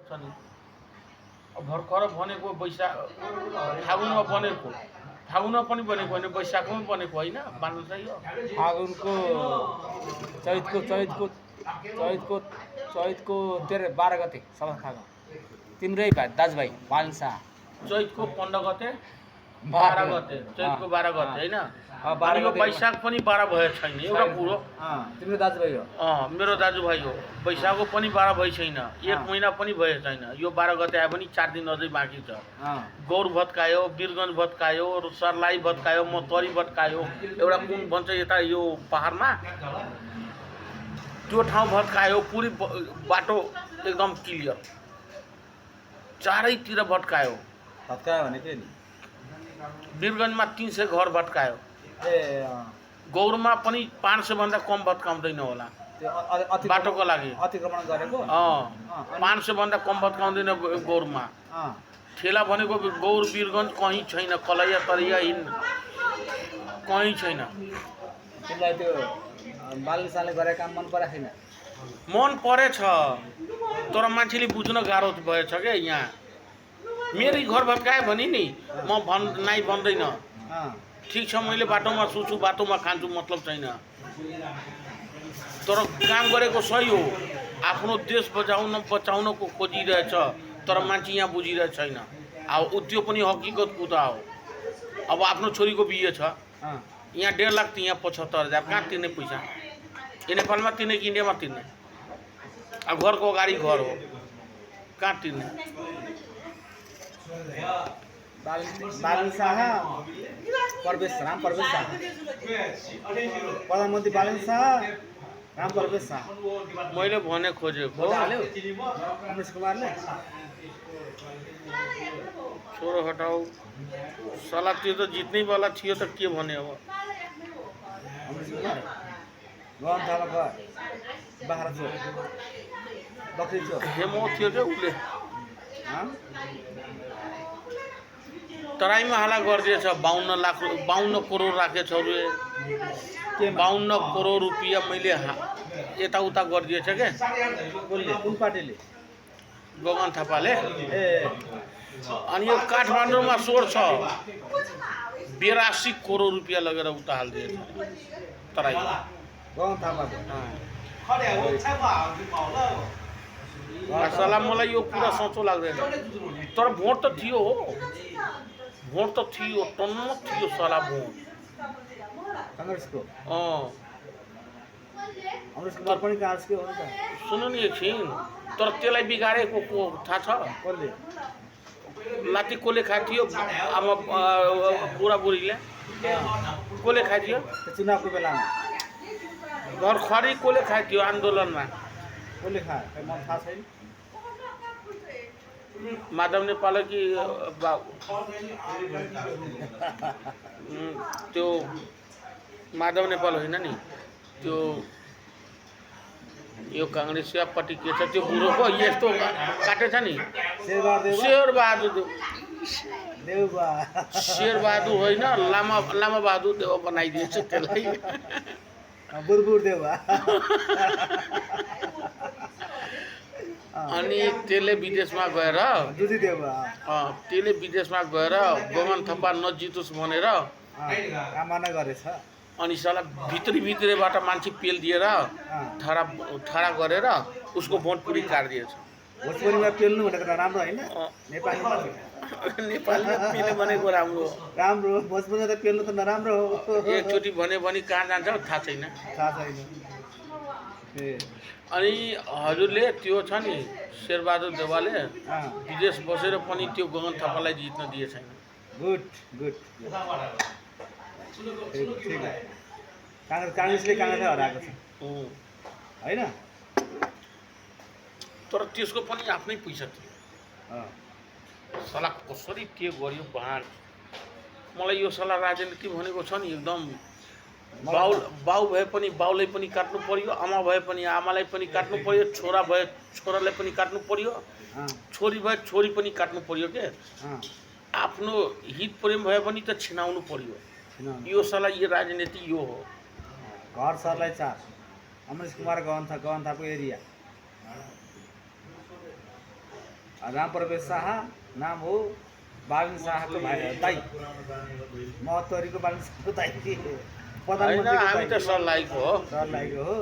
छ नि भर्खर बनेको वैशाख फागुनमा बनेको फागुनमा पनि बनेको होइन वैशाखमा बनेको होइन बाँध्नु चाहिँ यो फागुनको चैतको 12 गते सभा खाएको तिम्रै भाइ दाजुभाइ बालसा चैतको 15 गते 12 गते चैतको 12 गते होइन 12 गते वैशाख पनि 12 भएको छैन एउटा कुरो तिम्रो दाजुभाइ हो मेरो दाजुभाइ हो वैशाखको पनि 12 भइ छैन एक महिना पनि भएको छैन यो 12 गते आए पनि 4 दिन अझै बाँकी छ गौर भत्कायो वीरगञ्ज भत्कायो सर्लाही भत्कायो मतरी भत्कायो एउटा कुन भन्छ यता यो पहाडमा त्यो ठाउँ भत्कायो पुरै बाटो एकदम क्लियर चारैतिर भत्कायो भने के नि वीरगञ्जमा 300 घर भत्कायो गौरमा पनि 500 भन्दा कम भत्काउँदैन होला बाटोको लागि अतिक्रमण गरेको 500 भन्दा कम भत्काउँदैन गौरमा ठेला भनेको गौर वीरगञ्ज कहीँ छैन कलैया तरिया हिँड कहीँ छैन तिमीलाई त्यो बालसाले गरेको काम मन परेको छैन मन परेछ तर मान्छेले बुझ्न गाह्रो भएछ क्या यहाँ मेरै घर भत्कायो भने नि म नाइ भन्दैन ठिक छ मैले बाटोमा सुछु बाटोमा खान्छु मतलब छैन तर काम गरेको सही हो आफ्नो देश बचाउनको खोजिरहेछ तर मान्छे यहाँ बुझिरहेको छैन अब त्यो पनि हकीकत कुरा हो अब आफ्नो छोरीको बिहे छ यहाँ 1.5 लाख यहाँ 75,000 कहाँ तिर्ने पैसा ये नेपालमा तिर्ने कि इन्डियामा तिर्ने अब घरको अगाडि घर हो कहाँ तिर्ने बालन शाह राम प्रवेश शाह प्रधानमन्त्री बालन शाह राम प्रवेश शाह मैले भने खोजेको रमेश कुमारले छोरो हटाऊ सला त्यो त जित्नै वाला थियो त के भने अब गहन थापा बाख्रा चोक बकरी चोक हेमो थियो क्या उसले तराईमा हाला गरिदिएछ 52 करोड राखेछ अरे 52 करोड रुपियाँ मैले यताउता गरिदिएछ क्या कुन पार्टीले गगन थापाले अनि यो काठमाडौँमा सोर छ 82 करोड रुपियाँ लगेर उता हालिदिएछ तराईमा गगन थापाको सला मलाई यो कुरा सोचो लाग्दैन तर भोट त थियो हो भोट त थियो टन्न थियो सला भोट कांग्रेसको अमरेश कुमार पनि कांग्रेसकै हो नि त सुन्नु नि एकछिन तर त्यसलाई बिगारेको को थाहा छ कसले लाती कोले खाथ्यो आमा बुढाबुढीले कोले खाथ्यो चुनावको बेलामा घर खरी कोले खाथ्यो आन्दोलनमा कसले खायो मलाई थाहा छैन माधव नेपाल कि त्यो माधव नेपाल होइन नि त्यो यो काङ्ग्रेसिया पार्टी के छ त्यो बुढोको यस्तो काटेछ नि शेरबहादुर होइन लामा बहादुर देव बनाइदिएछ त्यसलाई बुरबुर देवा अनि त्यसले विदेशमा गएर गगन थप्पा नजितोस् भनेर कामना गरेछ अनि साला भित्रैबाट मान्छे पेल दिएर ठाडा गरेर उसको भोट पुरी काटिदिएछ भोजपुरीमा पेल्नु भनेको त राम्रो होइन नेपालीमा पेल्नु भनेको राम्रो भोजपुरीमा त पेल्नु त नराम्रो हो एकचोटि भन्यो भने कहाँ जान्छ थाहा छैन अनि हजुरले त्यो छ नि शेरबहादुर देवालले विदेश बसेर पनि त्यो गगन थापालाई जित्न दिए छैन गुड काङ्ग्रेसले हराएको छ होइन तर त्यसको पनि आफ्नै पैसा थियो सला कसरी के गर्यो भाँड मलाई यो सला राजनीति भनेको छ नि एकदम बाउ भए पनि बाउलाई पनि काट्नु पर्यो आमा भए पनि आमालाई पनि काट्नु पर्यो छोरा भए छोरालाई पनि काट्नु पर्यो छोरी भए छोरी पनि काट्नु पर्यो के आफ्नो हित प्रेम भए पनि त छिनाउनु पर्यो यो सला यो राजनीति यो हो घर सरलाई 4 अमरेश कुमार गहन थापाको एरिया राम प्रवेश शाह नाम हो, बालन शाहको भाइ दाइ, महतरीको बालन शाहको दाइ, होइन प्रधानमन्त्रीको हामी त दाइ। सर्लाहीको हो सर्लाहीको हो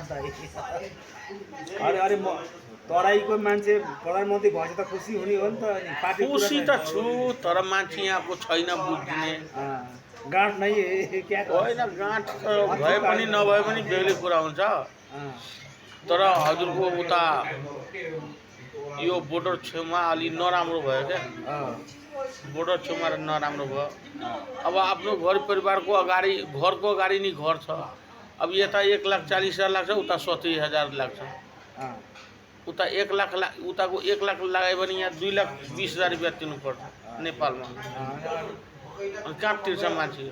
दाइ। अरे म तराईको मान्छे प्रधानमन्त्री भएछ त खुसी हुने हो नि त। अनि पार्टी खुसी त छु तर मान्छे यहाँको छैन बुझ्ने। गाँठ नै क्या होइन गाँठ त भए पनि नभए पनि बेग्लै कुरा हुन्छ। तर हजुरको उता यो बोर्डर छेउमा अलि नराम्रो भयो क्या, बोर्डर छेउमा नराम्रो भयो। अब आफ्नो घर परिवारको अगाडि घरको अगाडि नि घर छ। अब यता 1,40,000 लाग्छ, उता 70,000 लाग्छ। उता 1 लाख उताको 1 लाख लगायो भने यहाँ 2,20,000 रुपियाँ तिर्नुपर्छ नेपालमा। अनि कहाँ तिर्छ मान्छे?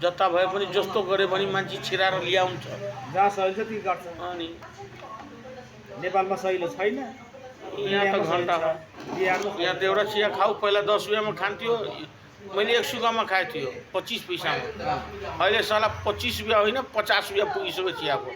जता भए पनि जस्तो गरे पनि मान्छे छिराएर ल्याउँछ। जहाँ सहिलो छ ती गर्छ। अनि नेपालमा सहिलो छैन। यहाँ त घन्टा हो। यहाँ त एउटा चिया खाऊ पहिला 10 रुपियाँमा खान्थ्यो, मैले 1 सुकामा खाएको थियो 25 पैसामा। अहिले साला 25 रुपियाँ होइन 50 रुपियाँ पुगिसक्यो चियाको।